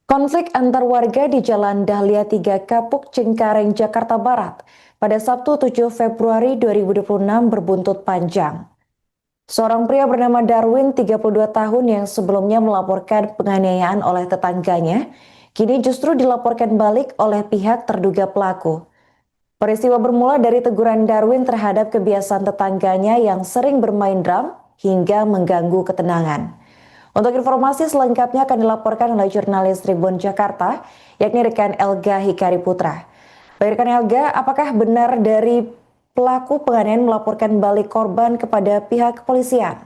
Konflik antar warga di Jalan Dahlia 3 Kapuk Cengkareng, Jakarta Barat pada Sabtu 7 Februari 2026 berbuntut panjang. Seorang pria bernama Darwin, 32 tahun yang sebelumnya melaporkan penganiayaan oleh tetangganya, kini justru dilaporkan balik oleh pihak terduga pelaku. Peristiwa bermula dari teguran Darwin terhadap kebiasaan tetangganya yang sering bermain drum hingga mengganggu ketenangan. Untuk informasi selengkapnya akan dilaporkan oleh jurnalis Tribun Jakarta, yakni rekan Elga Hikari Putra. Baik rekan Elga, apakah benar dari pelaku penganiayaan melaporkan balik korban kepada pihak kepolisian?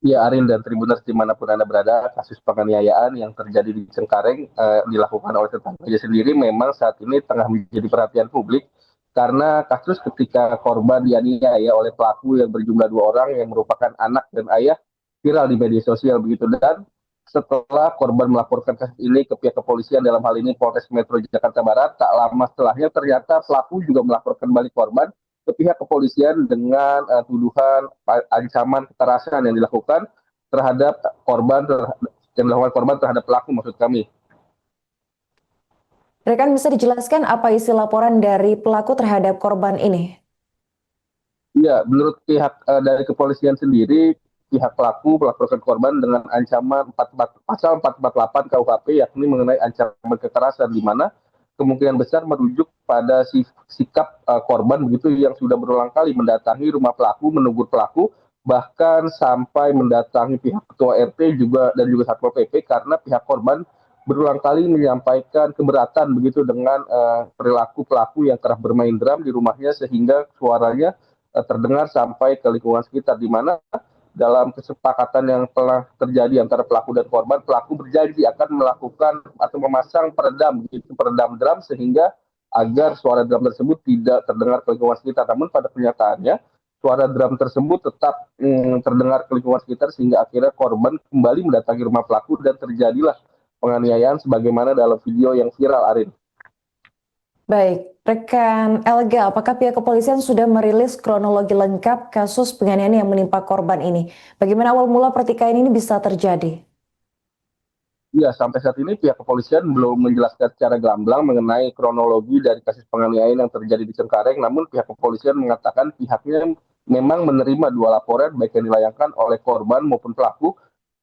Ya, Arin dan Tribuners dimanapun Anda berada, kasus penganiayaan yang terjadi di Cengkareng dilakukan oleh tetangganya sendiri memang saat ini tengah menjadi perhatian publik karena kasus ketika korban dianiaya oleh pelaku yang berjumlah 2 orang yang merupakan anak dan ayah viral di media sosial begitu. Dan setelah korban melaporkan kasus ini ke pihak kepolisian, dalam hal ini Polres Metro Jakarta Barat, tak lama setelahnya ternyata pelaku juga melaporkan balik korban ke pihak kepolisian dengan tuduhan ancaman kekerasan yang dilakukan terhadap korban terhadap pelaku, maksud kami. Rekan, bisa dijelaskan apa isi laporan dari pelaku terhadap korban ini? Ya, menurut pihak dari kepolisian sendiri, pihak pelaku melaporkan korban dengan ancaman pasal 448 KUHP, yakni mengenai ancaman kekerasan, di mana kemungkinan besar merujuk pada sikap korban begitu yang sudah berulang kali mendatangi rumah pelaku, menegur pelaku, bahkan sampai mendatangi pihak ketua RT dan juga Satpol PP karena pihak korban berulang kali menyampaikan keberatan begitu dengan perilaku pelaku yang kerap bermain drum di rumahnya sehingga suaranya terdengar sampai ke lingkungan sekitar, di mana dalam kesepakatan yang telah terjadi antara pelaku dan korban, pelaku berjanji akan melakukan atau memasang peredam drum sehingga agar suara drum tersebut tidak terdengar ke lingkungan sekitar. Namun pada kenyataannya suara drum tersebut tetap terdengar ke lingkungan sekitar sehingga akhirnya korban kembali mendatangi rumah pelaku dan terjadilah penganiayaan sebagaimana dalam video yang viral, Arin. Baik, rekan Elga, apakah pihak kepolisian sudah merilis kronologi lengkap kasus penganiayaan yang menimpa korban ini? Bagaimana awal mula pertikaian ini bisa terjadi? Ya, sampai saat ini pihak kepolisian belum menjelaskan secara gamblang mengenai kronologi dari kasus penganiayaan yang terjadi di Cengkareng. Namun pihak kepolisian mengatakan pihaknya memang menerima 2 laporan baik yang dilayangkan oleh korban maupun pelaku,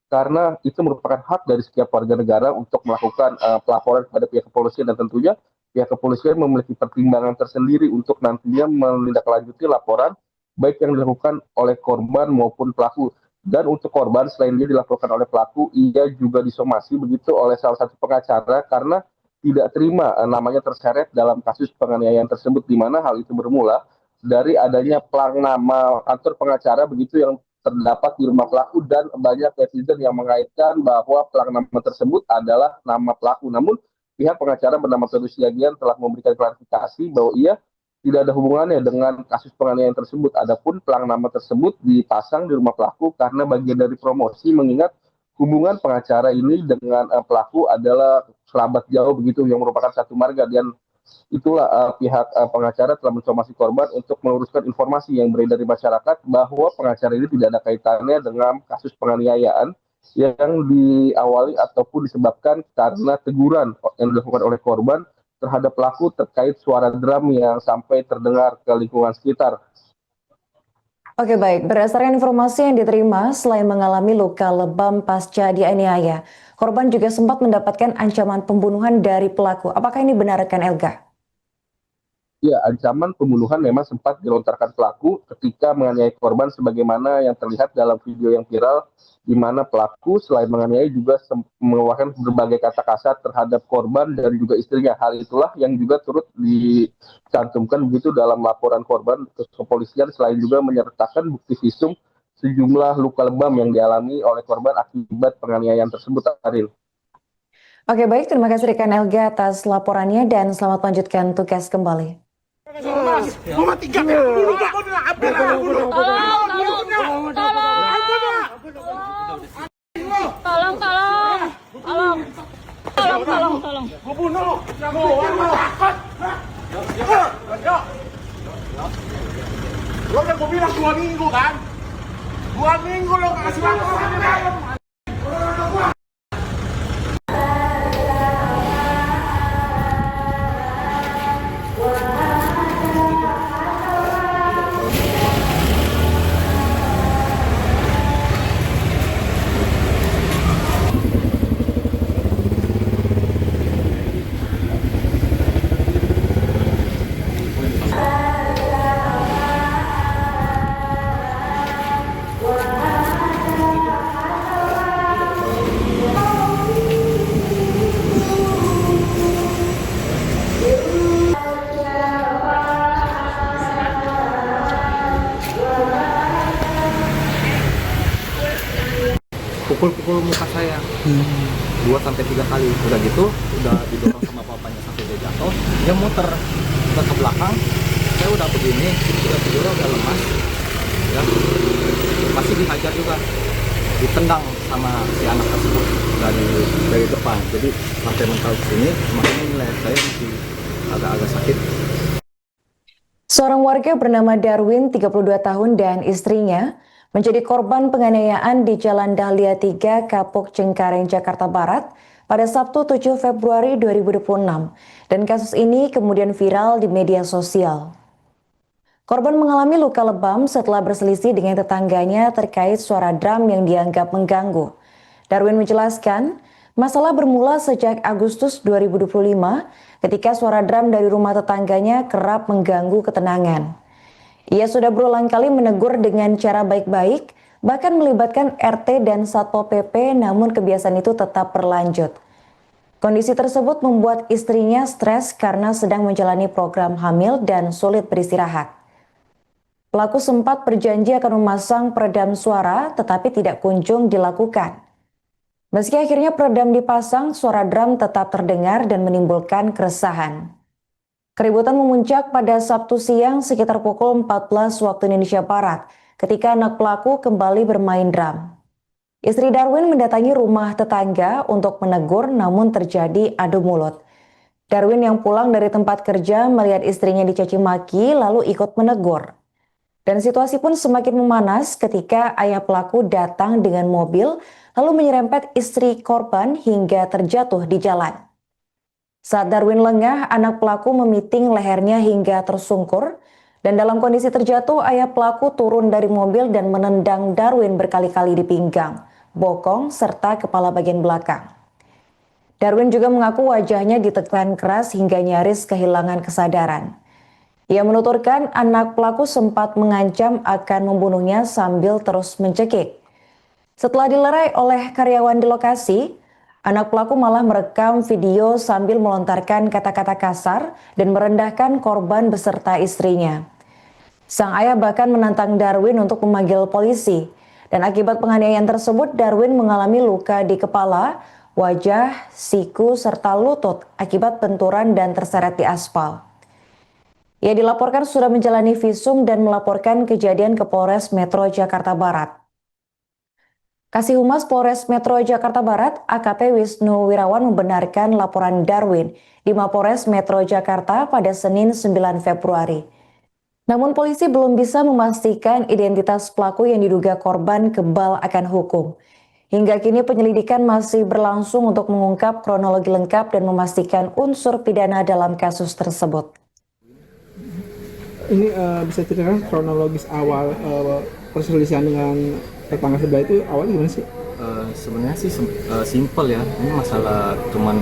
karena itu merupakan hak dari setiap warga negara untuk melakukan pelaporan kepada pihak kepolisian, dan tentunya pihak kepolisian memiliki pertimbangan tersendiri untuk nantinya menindaklanjuti laporan baik yang dilakukan oleh korban maupun pelaku. Dan untuk korban, selain dia dilaporkan oleh pelaku, ia juga disomasi begitu oleh salah satu pengacara karena tidak terima namanya terseret dalam kasus penganiayaan tersebut, di mana hal itu bermula dari adanya plang nama kantor pengacara begitu yang terdapat di rumah pelaku, dan banyak netizen yang mengaitkan bahwa plang nama tersebut adalah nama pelaku. Namun pihak pengacara bernama Pedro Siagian telah memberikan klarifikasi bahwa ia tidak ada hubungannya dengan kasus penganiayaan tersebut. Adapun plang nama tersebut dipasang di rumah pelaku karena bagian dari promosi, mengingat hubungan pengacara ini dengan pelaku adalah kerabat jauh begitu yang merupakan satu marga, dan itulah pihak pengacara telah mensomasi korban untuk meluruskan informasi yang beredar di masyarakat bahwa pengacara ini tidak ada kaitannya dengan kasus penganiayaan yang diawali ataupun disebabkan karena teguran yang dilakukan oleh korban terhadap pelaku terkait suara drum yang sampai terdengar ke lingkungan sekitar. Oke, baik, berdasarkan informasi yang diterima, selain mengalami luka lebam pasca dianiaya, korban juga sempat mendapatkan ancaman pembunuhan dari pelaku. Apakah ini benar, rekan Elga? Ya, ancaman pembunuhan memang sempat dilontarkan pelaku ketika menganiaya korban sebagaimana yang terlihat dalam video yang viral, di mana pelaku selain menganiaya juga mengeluarkan berbagai kata kasar terhadap korban dan juga istrinya. Hal itulah yang juga turut dicantumkan begitu dalam laporan korban ke kepolisian, selain juga menyertakan bukti visum sejumlah luka lebam yang dialami oleh korban akibat penganiayaan tersebut, Aril. Oke, baik, terima kasih rekan Elga atas laporannya dan selamat melanjutkan tugas kembali. Tolong. tolong. Gue bunuh. Kamu takut. Lo udah gue bilang 2 minggu kan? 2 minggu lo gak kasih laporan. Pukul muka saya 2 sampai 3 kali. Udah gitu udah didorong sama bapaknya sampai dia jatuh, dia muter ke belakang. Saya udah begini, tidurnya udah lemas ya, masih dihajar juga, ditendang sama si anak tersebut dari depan. Jadi sampai mental sini, makanya nilai saya masih agak-agak sakit. Seorang warga bernama Darwin, 32 tahun, dan istrinya menjadi korban penganiayaan di Jalan Dahlia 3, Kapuk Cengkareng, Jakarta Barat pada Sabtu 7 Februari 2026. Dan kasus ini kemudian viral di media sosial. Korban mengalami luka lebam setelah berselisih dengan tetangganya terkait suara drum yang dianggap mengganggu. Darwin menjelaskan, masalah bermula sejak Agustus 2025 ketika suara drum dari rumah tetangganya kerap mengganggu ketenangan. Ia sudah berulang kali menegur dengan cara baik-baik, bahkan melibatkan RT dan Satpol PP, namun kebiasaan itu tetap berlanjut. Kondisi tersebut membuat istrinya stres karena sedang menjalani program hamil dan sulit beristirahat. Pelaku sempat berjanji akan memasang peredam suara, tetapi tidak kunjung dilakukan. Meski akhirnya peredam dipasang, suara drum tetap terdengar dan menimbulkan keresahan. Keributan memuncak pada Sabtu siang sekitar pukul 14 waktu Indonesia Barat ketika anak pelaku kembali bermain drum. Istri Darwin mendatangi rumah tetangga untuk menegur, namun terjadi adu mulut. Darwin yang pulang dari tempat kerja melihat istrinya dicaci maki lalu ikut menegur. Dan situasi pun semakin memanas ketika ayah pelaku datang dengan mobil lalu menyerempet istri korban hingga terjatuh di jalan. Saat Darwin lengah, anak pelaku memiting lehernya hingga tersungkur, dan dalam kondisi terjatuh, ayah pelaku turun dari mobil dan menendang Darwin berkali-kali di pinggang, bokong, serta kepala bagian belakang. Darwin juga mengaku wajahnya ditekan keras hingga nyaris kehilangan kesadaran. Ia menuturkan anak pelaku sempat mengancam akan membunuhnya sambil terus mencekik. Setelah dilerai oleh karyawan di lokasi, anak pelaku malah merekam video sambil melontarkan kata-kata kasar dan merendahkan korban beserta istrinya. Sang ayah bahkan menantang Darwin untuk memanggil polisi. Dan akibat penganiayaan tersebut, Darwin mengalami luka di kepala, wajah, siku, serta lutut akibat benturan dan terseret di aspal. Ia dilaporkan sudah menjalani visum dan melaporkan kejadian ke Polres Metro Jakarta Barat. Kasih Humas Polres Metro Jakarta Barat, AKP Wisnu Wirawan, membenarkan laporan Darwin di Mapolres Metro Jakarta pada Senin 9 Februari. Namun polisi belum bisa memastikan identitas pelaku yang diduga korban kebal akan hukum. Hingga kini penyelidikan masih berlangsung untuk mengungkap kronologi lengkap dan memastikan unsur pidana dalam kasus tersebut. Ini bisa ceritakan kronologis awal perselisihan dengan tetangga sebelah itu awalnya gimana sih? Sebenarnya sih simple ya. Ini masalah cuman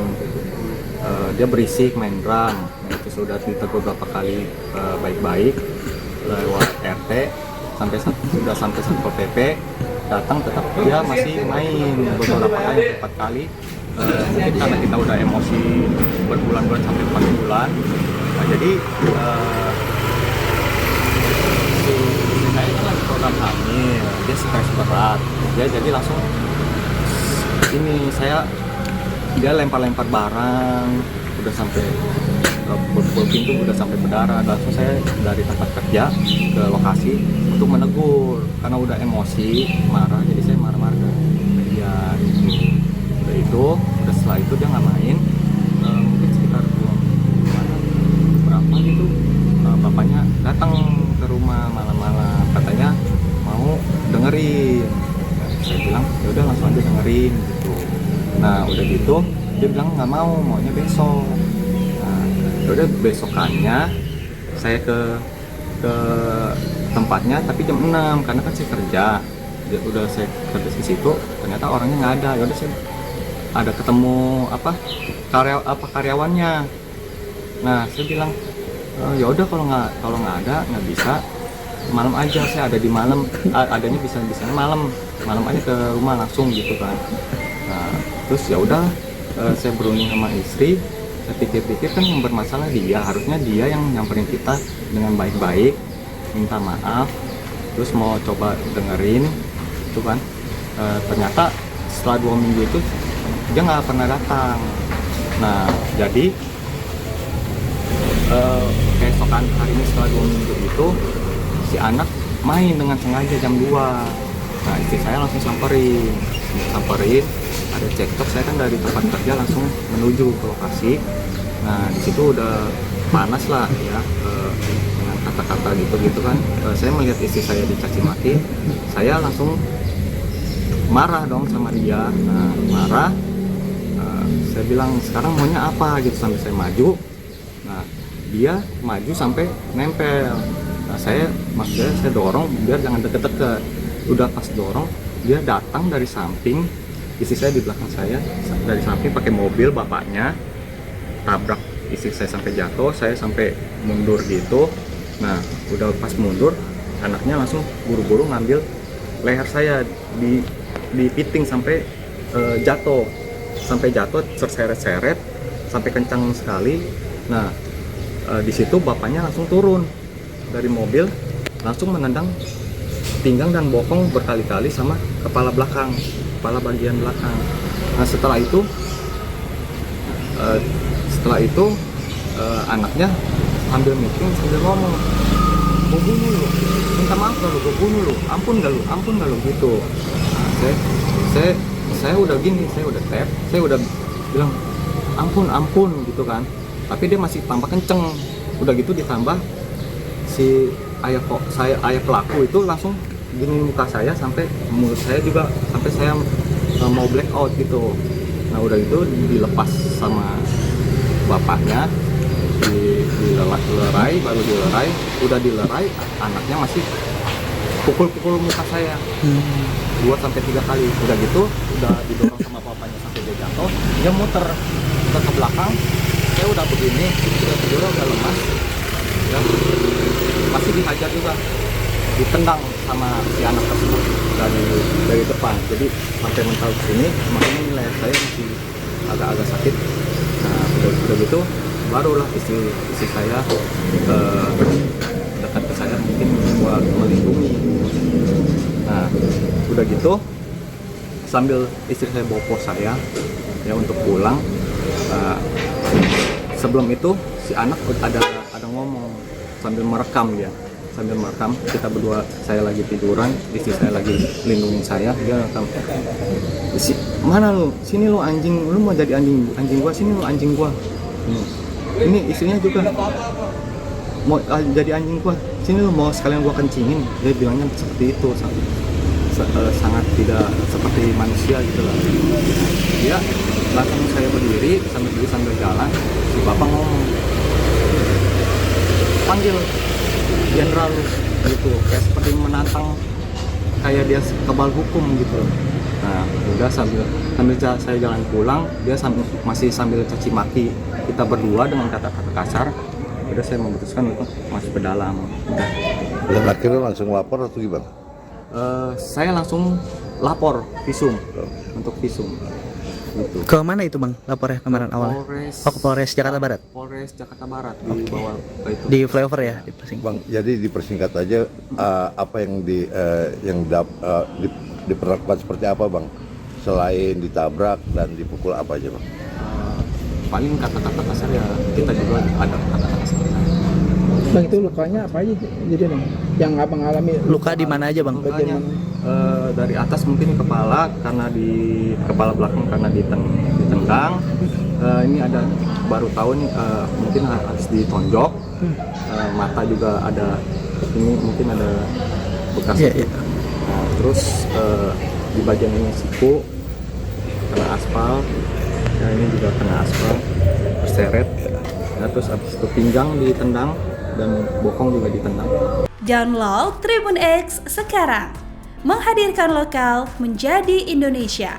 dia berisik main drum. Itu sudah ditegur beberapa kali baik-baik lewat RT sudah sampai Satpol PP datang, tetap dia masih main beberapa kali, 4 kali. Mungkin karena kita udah emosi berbulan-bulan sampai 4 bulan. Nah, jadi saya kan lagi program hamil, dia stres berat, dia jadi langsung dia lempar-lempar barang, udah sampai pukul pintu, udah sampai berdarah. Langsung saya dari tempat kerja ke lokasi untuk menegur karena udah emosi, marah, jadi saya marah-marah ke dia gitu. Udah udah setelah itu dia nggak main. Mungkin sekitar 2 minggu berapa gitu, bapaknya datang ke rumah malam-malam, katanya mau dengerin. Saya bilang ya udah langsung aja dengerin gitu. Nah udah gitu dia bilang nggak mau, maunya besok. Nah ya udah besokannya saya ke tempatnya tapi jam 6 karena kan saya kerja. Udah saya kerja di situ, ternyata orangnya nggak ada. Ya udah saya ada ketemu karyawannya. Nah saya bilang ya udah kalau nggak ada nggak bisa, malam aja, saya ada di malam, adanya bisa malam aja ke rumah langsung gitu kan. Nah terus ya udah, saya berunding sama istri. Saya pikir-pikir kan yang bermasalah dia, harusnya dia yang nyamperin kita dengan baik-baik, minta maaf, terus mau coba dengerin itu kan. Ternyata setelah 2 minggu itu dia nggak pernah datang. Nah jadi keesokan harinya setelah 2 minggu itu si anak main dengan sengaja jam 2. Nah istri saya langsung samperin, ada cekcok. Saya kan dari tempat kerja langsung menuju ke lokasi. Nah di situ udah panas lah ya, dengan kata-kata gitu kan. Saya melihat istri saya dicaci maki, saya langsung marah dong sama dia. Nah marah, saya bilang sekarang maunya apa gitu, sampai saya maju. Nah dia maju sampai nempel. Nah maksudnya saya dorong biar jangan deket-deket. Udah pas dorong, dia datang dari samping, istri saya di belakang saya, dari samping pakai mobil bapaknya, tabrak istri saya sampai jatuh, saya sampai mundur gitu. Nah udah pas mundur, anaknya langsung buru-buru ngambil leher saya, dipiting sampai jatuh, terseret-seret sampai kencang sekali. Nah di situ bapaknya langsung turun dari mobil, langsung menendang pinggang dan bokong berkali-kali sama kepala bagian belakang. Nah setelah itu anaknya sambil meeting sambil ngomong, gue bunuh lu, minta maaf gak lu, gue bunuh lu, ampun gak lu gitu. Nah, saya udah gini, saya udah tap, saya udah bilang ampun gitu kan, tapi dia masih tambah kenceng. Udah gitu ditambah si ayah pelaku itu langsung gini muka saya, sampai mulut saya juga, sampai saya mau black out gitu. Nah udah itu dilepas sama bapaknya, dilerai, udah dilerai, anaknya masih pukul muka saya 2-3 kali. Udah gitu udah didorong sama bapaknya sampai dia jatuh, dia muter ke belakang. Saya udah begini, udah lemas ya, masih dihajar juga, ditendang sama si anak tersebut dari depan. Jadi sampai mental ke sini, makanya leher saya masih agak-agak sakit. Nah udah gitu barulah istri saya dekat ke saya, mungkin buat melindungi. Nah udah gitu sambil istri saya bawa pos saya ya untuk pulang. Sebelum itu si anak ada ngomong sambil merekam dia. Kita berdua, saya lagi tiduran, istri saya lagi lindungin saya, dia rekam, mana lu, sini lu anjing, lu mau jadi anjing gua, sini lu anjing gua. Ini istrinya juga mau jadi anjing gua, sini lu mau sekalian gua kencingin. Dia bilangnya seperti itu, sangat tidak seperti manusia gitu lah. Dia langsung saya berdiri sambil jalan, si bapak ngomong, panggil jenderal gitu, kayak seperti menantang, kayak dia kebal hukum gitu. Nah udah sambil saya jalan pulang, dia masih sambil caci maki kita berdua dengan kata-kata kasar. Udah saya memutuskan untuk masuk ke dalam. Dan akhirnya langsung lapor atau gimana? Saya langsung lapor visum, untuk visum gitu. Ke mana itu bang lapornya kemarin awal? Ke Polres Jakarta Barat. Polres Jakarta Barat di bawah itu. Di flyover ya, di Persing. Bang, jadi dipersingkat aja apa yang diperlakukan seperti apa bang? Selain ditabrak dan dipukul apa aja bang? Paling kata-kata kasar ya, kita juga ada kata-kata kasar. Bang, itu lukanya apa aja jadi bang? Yang abang alami? Luka di mana aja bang? Bagian Lukanya mana? dari atas mungkin kepala, karena di kepala belakang karena ditendang. Ini ada baru tahu nih, mungkin harus ditonjok. Mata juga ada, ini mungkin ada bekas. Iya. Nah, terus di bagian ini siku kena aspal, ya ini juga kena aspal, terseret. Nah, terus habis itu pinggang ditendang dan bokong juga ditendang. Download Tribun X sekarang, menghadirkan lokal menjadi Indonesia.